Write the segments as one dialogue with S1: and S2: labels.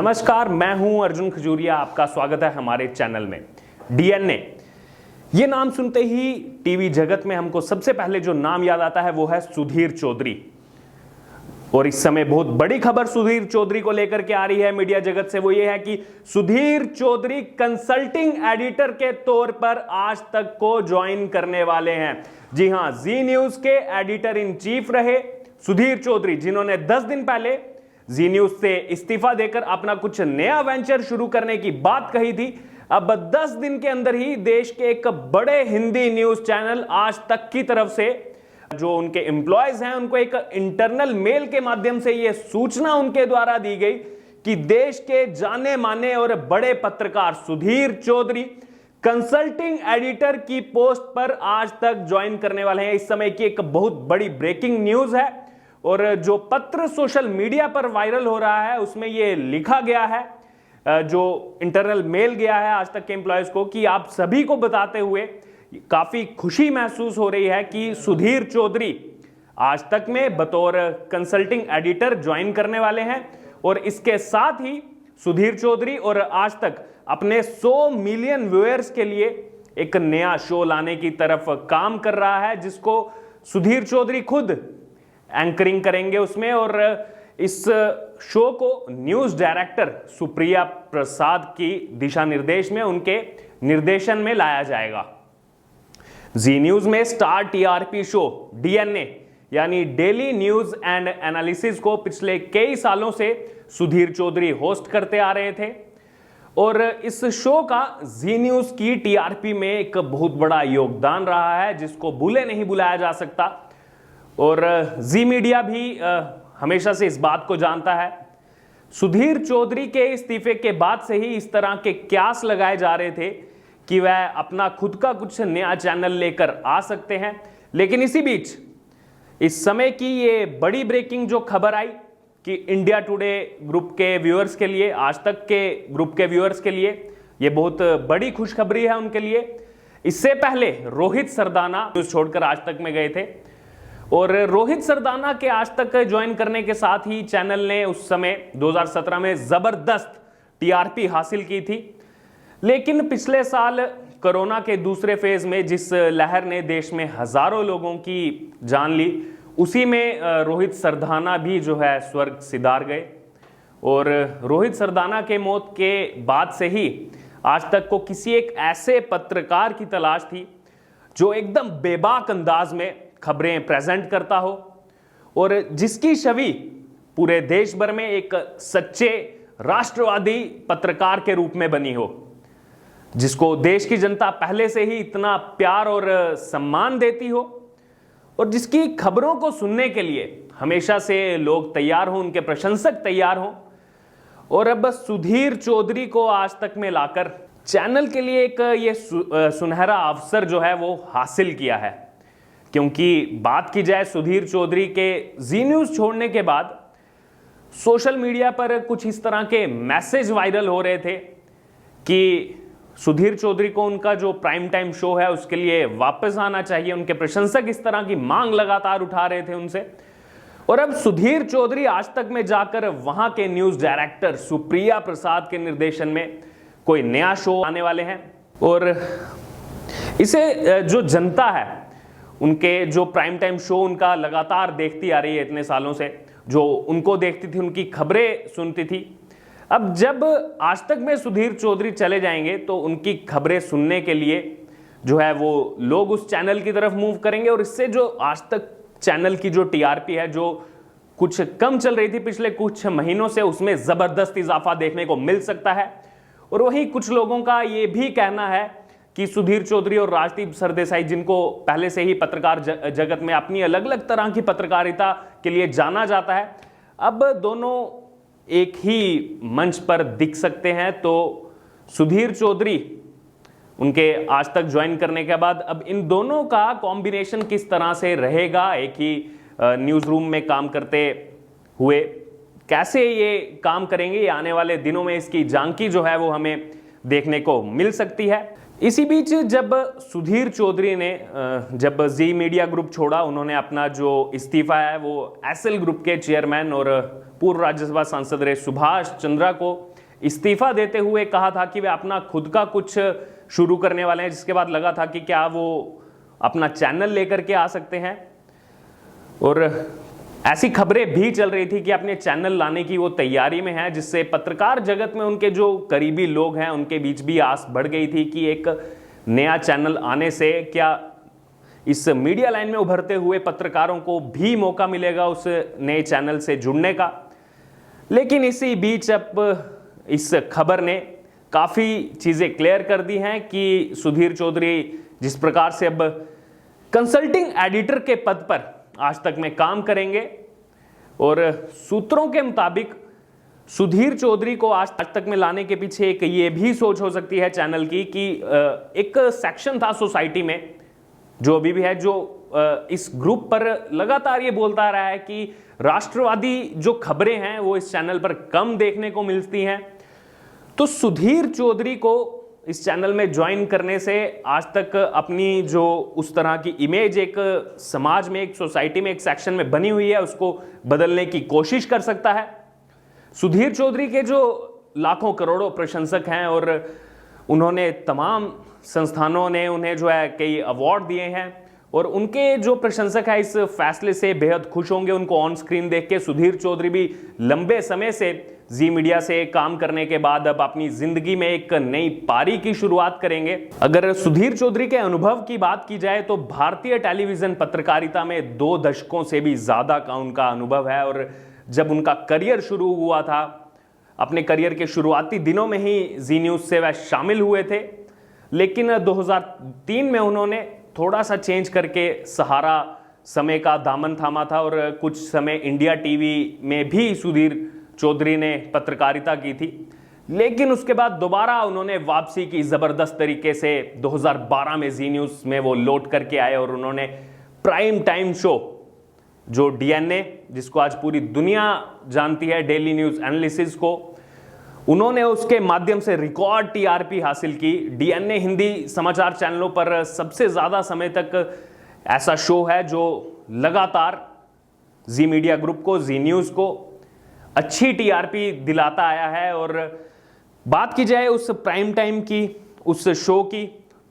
S1: नमस्कार, मैं हूं अर्जुन खजूरिया। आपका स्वागत है हमारे चैनल में। डीएनए, ये नाम सुनते ही टीवी जगत में हमको सबसे पहले जो नाम याद आता है वो है सुधीर चौधरी। और इस समय बहुत बड़ी खबर सुधीर चौधरी को लेकर के आ रही है मीडिया जगत से। वो ये है कि सुधीर चौधरी कंसल्टिंग एडिटर के तौर पर आज तक को ज्वाइन करने वाले हैं। जी हां, जी न्यूज के एडिटर इन चीफ रहे सुधीर चौधरी, जिन्होंने 10 दिन पहले जी न्यूज से इस्तीफा देकर अपना कुछ नया वेंचर शुरू करने की बात कही थी। अब 10 दिन के अंदर ही देश के एक बड़े हिंदी न्यूज चैनल आज तक की तरफ से जो उनके एम्प्लॉयज हैं उनको एक इंटरनल मेल के माध्यम से यह सूचना उनके द्वारा दी गई कि देश के जाने माने और बड़े पत्रकार सुधीर चौधरी कंसल्टिंग एडिटर की पोस्ट पर आज तक ज्वाइन करने वाले हैं। इस समय की एक बहुत बड़ी ब्रेकिंग न्यूज है और जो पत्र सोशल मीडिया पर वायरल हो रहा है उसमें यह लिखा गया है, जो इंटरनल मेल गया है आज तक के एम्प्लॉयज को, कि आप सभी को बताते हुए काफी खुशी महसूस हो रही है कि सुधीर चौधरी आज तक में बतौर कंसल्टिंग एडिटर ज्वाइन करने वाले हैं। और इसके साथ ही सुधीर चौधरी और आज तक अपने 100 मिलियन व्यूअर्स के लिए एक नया शो लाने की तरफ काम कर रहा है, जिसको सुधीर चौधरी खुद एंकरिंग करेंगे उसमें। और इस शो को न्यूज डायरेक्टर सुप्रिया प्रसाद की दिशा निर्देश में, उनके निर्देशन में लाया जाएगा। जी न्यूज में स्टार टीआरपी शो डीएनए यानी डेली न्यूज एंड एनालिसिस को पिछले कई सालों से सुधीर चौधरी होस्ट करते आ रहे थे। और इस शो का जी न्यूज की टीआरपी में एक बहुत बड़ा योगदान रहा है, जिसको भूले नहीं बुलाया जा सकता। और जी मीडिया भी हमेशा से इस बात को जानता है। सुधीर चौधरी के इस्तीफे के बाद से ही इस तरह के क्यास लगाए जा रहे थे कि वह अपना खुद का कुछ नया चैनल लेकर आ सकते हैं। लेकिन इसी बीच इस समय की ये बड़ी ब्रेकिंग जो खबर आई कि इंडिया टुडे ग्रुप के व्यूअर्स के लिए, आज तक के ग्रुप के व्यूअर्स के लिए ये बहुत बड़ी खुशखबरी है उनके लिए। इससे पहले रोहित सरदाना न्यूज छोड़कर आज तक में गए थे और रोहित सरदाना के आज तक ज्वाइन करने के साथ ही चैनल ने उस समय 2017 में जबरदस्त टीआरपी हासिल की थी। लेकिन पिछले साल कोरोना के दूसरे फेज में जिस लहर ने देश में हजारों लोगों की जान ली, उसी में रोहित सरदाना भी जो है स्वर्ग सिधार गए। और रोहित सरदाना के मौत के बाद से ही आज तक को किसी एक ऐसे पत्रकार की तलाश थी जो एकदम बेबाक अंदाज में खबरें प्रेजेंट करता हो और जिसकी छवि पूरे देश भर में एक सच्चे राष्ट्रवादी पत्रकार के रूप में बनी हो, जिसको देश की जनता पहले से ही इतना प्यार और सम्मान देती हो और जिसकी खबरों को सुनने के लिए हमेशा से लोग तैयार हों, उनके प्रशंसक तैयार हों। और अब सुधीर चौधरी को आज तक में लाकर चैनल के लिए एक ये सुनहरा अवसर जो है वो हासिल किया है। क्योंकि बात की जाए सुधीर चौधरी के जी न्यूज छोड़ने के बाद सोशल मीडिया पर कुछ इस तरह के मैसेज वायरल हो रहे थे कि सुधीर चौधरी को उनका जो प्राइम टाइम शो है उसके लिए वापस आना चाहिए। उनके प्रशंसक इस तरह की मांग लगातार उठा रहे थे उनसे। और अब सुधीर चौधरी आज तक में जाकर वहां के न्यूज डायरेक्टर सुप्रिया प्रसाद के निर्देशन में कोई नया शो आने वाले हैं। और इसे जो जनता है, उनके जो प्राइम टाइम शो उनका लगातार देखती आ रही है इतने सालों से, जो उनको देखती थी, उनकी खबरें सुनती थी, अब जब आज तक में सुधीर चौधरी चले जाएंगे तो उनकी खबरें सुनने के लिए जो है वो लोग उस चैनल की तरफ मूव करेंगे। और इससे जो आज तक चैनल की जो टीआरपी है, जो कुछ कम चल रही थी पिछले कुछ महीनों से, उसमें जबरदस्त इजाफा देखने को मिल सकता है। और वहीं कुछ लोगों का ये भी कहना है कि सुधीर चौधरी और राजदीप सरदेसाई, जिनको पहले से ही पत्रकार जगत में अपनी अलग अलग तरह की पत्रकारिता के लिए जाना जाता है, अब दोनों एक ही मंच पर दिख सकते हैं। तो सुधीर चौधरी उनके आज तक ज्वाइन करने के बाद अब इन दोनों का कॉम्बिनेशन किस तरह से रहेगा, एक ही न्यूज रूम में काम करते हुए कैसे ये काम करेंगे, ये आने वाले दिनों में इसकी झांकी जो है वो हमें देखने को मिल सकती है। इसी बीच जब सुधीर चौधरी ने जब जी मीडिया ग्रुप छोड़ा, उन्होंने अपना जो इस्तीफा है वो एसएल ग्रुप के चेयरमैन और पूर्व राज्यसभा सांसद रहे सुभाष चंद्रा को इस्तीफा देते हुए कहा था कि वे अपना खुद का कुछ शुरू करने वाले हैं, जिसके बाद लगा था कि क्या वो अपना चैनल लेकर के आ सकते हैं। और ऐसी खबरें भी चल रही थी कि अपने चैनल लाने की वो तैयारी में है, जिससे पत्रकार जगत में उनके जो करीबी लोग हैं उनके बीच भी आस बढ़ गई थी कि एक नया चैनल आने से क्या इस मीडिया लाइन में उभरते हुए पत्रकारों को भी मौका मिलेगा उस नए चैनल से जुड़ने का। लेकिन इसी बीच अब इस खबर ने काफ़ी चीज़ें क्लियर कर दी हैं कि सुधीर चौधरी जिस प्रकार से अब कंसल्टिंग एडिटर के पद पर आज तक में काम करेंगे, और सूत्रों के मुताबिक सुधीर चौधरी को आज तक में लाने के पीछे एक ये भी सोच हो सकती है चैनल की कि एक सेक्शन था सोसाइटी में जो अभी भी है, जो इस ग्रुप पर लगातार ये बोलता रहा है कि राष्ट्रवादी जो खबरें हैं वो इस चैनल पर कम देखने को मिलती हैं। तो सुधीर चौधरी को इस चैनल में ज्वाइन करने से आज तक अपनी जो उस तरह की इमेज एक समाज में, एक सोसाइटी में, एक सेक्शन में बनी हुई है, उसको बदलने की कोशिश कर सकता है। सुधीर चौधरी के जो लाखों करोड़ों प्रशंसक हैं और उन्होंने तमाम संस्थानों ने उन्हें जो है कई अवार्ड दिए हैं, और उनके जो प्रशंसक है इस फैसले से बेहद खुश होंगे उनको ऑन स्क्रीन देख के। सुधीर चौधरी भी लंबे समय से जी मीडिया से काम करने के बाद अब अपनी जिंदगी में एक नई पारी की शुरुआत करेंगे। अगर सुधीर चौधरी के अनुभव की बात की जाए तो भारतीय टेलीविजन पत्रकारिता में 2 दशकों से भी ज्यादा का उनका अनुभव है, और जब उनका करियर शुरू हुआ था, अपने करियर के शुरुआती दिनों में ही जी न्यूज से वह शामिल हुए थे। लेकिन 2003 में उन्होंने थोड़ा सा चेंज करके सहारा समय का दामन थामा था, और कुछ समय इंडिया टीवी में भी सुधीर चौधरी ने पत्रकारिता की थी। लेकिन उसके बाद दोबारा उन्होंने वापसी की जबरदस्त तरीके से 2012 में जी न्यूज में वो लौट करके आए, और उन्होंने प्राइम टाइम शो जो डीएनए, जिसको आज पूरी दुनिया जानती है, डेली न्यूज एनालिसिस को, उन्होंने उसके माध्यम से रिकॉर्ड टीआरपी हासिल की। डीएनए हिंदी समाचार चैनलों पर सबसे ज्यादा समय तक ऐसा शो है जो लगातार जी मीडिया ग्रुप को, जी न्यूज को अच्छी टीआरपी दिलाता आया है। और बात की जाए उस प्राइम टाइम की, उस शो की,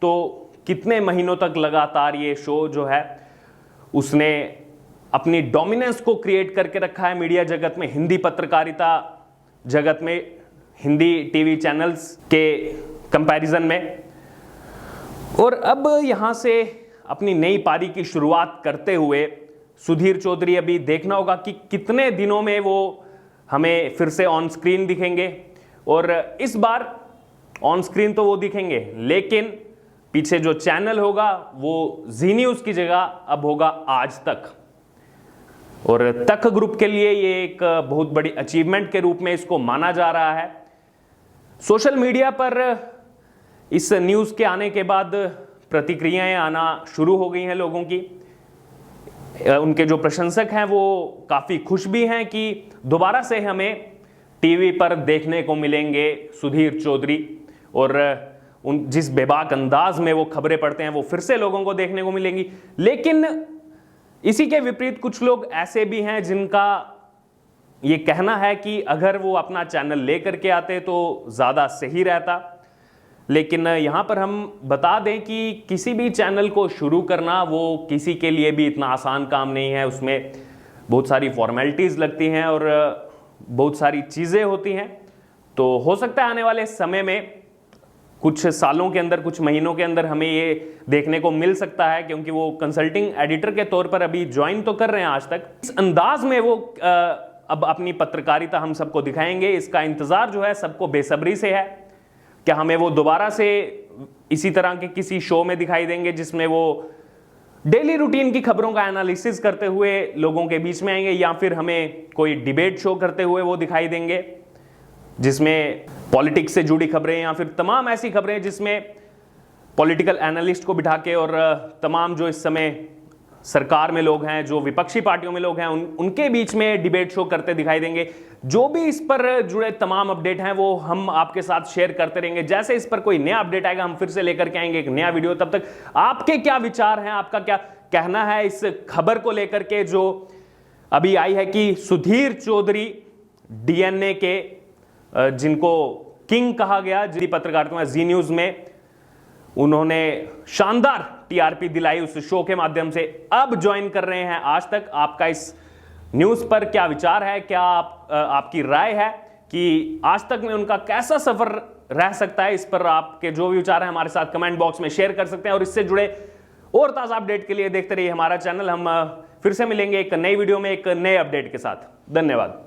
S1: तो कितने महीनों तक लगातार ये शो जो है उसने अपनी डोमिनेंस को क्रिएट करके रखा है मीडिया जगत में, हिंदी पत्रकारिता जगत में, हिंदी टीवी चैनल्स के कंपैरिजन में। और अब यहां से अपनी नई पारी की शुरुआत करते हुए सुधीर चौधरी, अभी देखना होगा कि कितने दिनों में वो हमें फिर से ऑन स्क्रीन दिखेंगे। और इस बार ऑन स्क्रीन तो वो दिखेंगे, लेकिन पीछे जो चैनल होगा वो जी न्यूज की जगह अब होगा आज तक। और तक ग्रुप के लिए ये एक बहुत बड़ी अचीवमेंट के रूप में इसको माना जा रहा है। सोशल मीडिया पर इस न्यूज के आने के बाद प्रतिक्रियाएं आना शुरू हो गई हैं लोगों की। उनके जो प्रशंसक हैं वो काफी खुश भी हैं कि दोबारा से हमें टीवी पर देखने को मिलेंगे सुधीर चौधरी, और उन जिस बेबाक अंदाज में वो खबरें पढ़ते हैं वो फिर से लोगों को देखने को मिलेंगी। लेकिन इसी के विपरीत कुछ लोग ऐसे भी हैं जिनका ये कहना है कि अगर वो अपना चैनल लेकर के आते तो ज्यादा सही रहता। लेकिन यहां पर हम बता दें कि किसी भी चैनल को शुरू करना वो किसी के लिए भी इतना आसान काम नहीं है। उसमें बहुत सारी फॉर्मेलिटीज लगती हैं और बहुत सारी चीजें होती हैं। तो हो सकता है आने वाले समय में, कुछ सालों के अंदर, कुछ महीनों के अंदर हमें ये देखने को मिल सकता है, क्योंकि वो कंसल्टिंग एडिटर के तौर पर अभी ज्वाइन तो कर रहे हैं आज तक। इस अंदाज में वो अब अपनी पत्रकारिता हम सबको दिखाएंगे, इसका इंतजार जो है सबको बेसब्री से है। क्या हमें वो दोबारा से इसी तरह के किसी शो में दिखाई देंगे जिसमें वो डेली रूटीन की खबरों का एनालिसिस करते हुए लोगों के बीच में आएंगे, या फिर हमें कोई डिबेट शो करते हुए वो दिखाई देंगे जिसमें पॉलिटिक्स से जुड़ी खबरें या फिर तमाम ऐसी खबरें जिसमें पॉलिटिकल एनालिस्ट को बिठा के और तमाम जो इस समय सरकार में लोग हैं, जो विपक्षी पार्टियों में लोग हैं, उनके बीच में डिबेट शो करते दिखाई देंगे। जो भी इस पर जुड़े तमाम अपडेट हैं वो हम आपके साथ शेयर करते रहेंगे। जैसे इस पर कोई नया अपडेट आएगा हम फिर से लेकर के आएंगे एक नया वीडियो। तब तक आपके क्या विचार हैं, आपका क्या कहना है इस खबर को लेकर के जो अभी आई है कि सुधीर चौधरी डीएनए के जिनको किंग कहा गया, जिनकी पत्रकारिता में जी न्यूज में उन्होंने शानदार टीआरपी दिलाई उस शो के माध्यम से, अब ज्वाइन कर रहे हैं आज तक। आपका इस न्यूज पर क्या विचार है, क्या आपकी राय है कि आज तक में उनका कैसा सफर रह सकता है? इस पर आपके जो भी विचार है हमारे साथ कमेंट बॉक्स में शेयर कर सकते हैं। और इससे जुड़े और ताजा अपडेट के लिए देखते रहिए हमारा चैनल। हम फिर से मिलेंगे एक नई वीडियो में एक नए अपडेट के साथ। धन्यवाद।